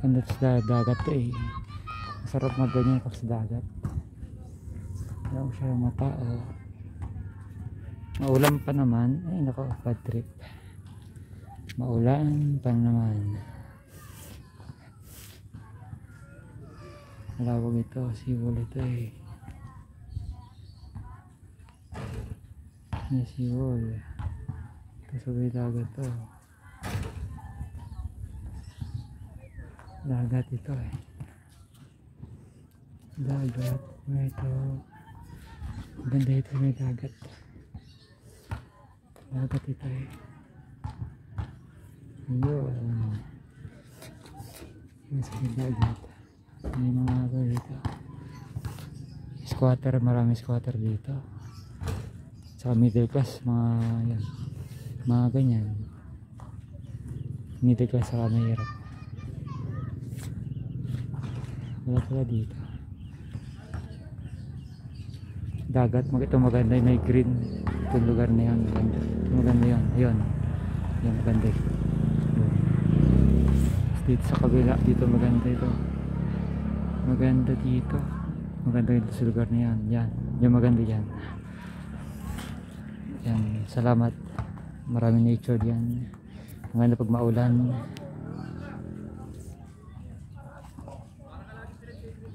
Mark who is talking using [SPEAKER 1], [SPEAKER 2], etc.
[SPEAKER 1] Ganda sa dagat to eh. Masarap magganyan pag sa dagat. Wala ko siya mata oh. Maulan pa naman. Ay nako, bad trip. Maulan pa naman. Malawag ito, seawall ito eh. May seawall. Kasabay dagat to. Dagat ito eh. Dagat. Ito. Ganda ito, may dagat. Dagat ito eh. Ayun. Mas may dagat. May mga ako dito. Squatter, marami squatter dito. Sa middle class, mga yan. Mga ganyan. Middle class saka mahirap. Wala pala dito. Dagat, ito maganda, may green. Itong lugar na yun, maganda yun. Ayun. Yan, maganda yun. Dito sa kabila, dito maganda ito. Maganda dito. Maganda dito sa lugar na yan. Yan, yung maganda yan. Yan, salamat. Maraming nature yan. Maganda pag maulan.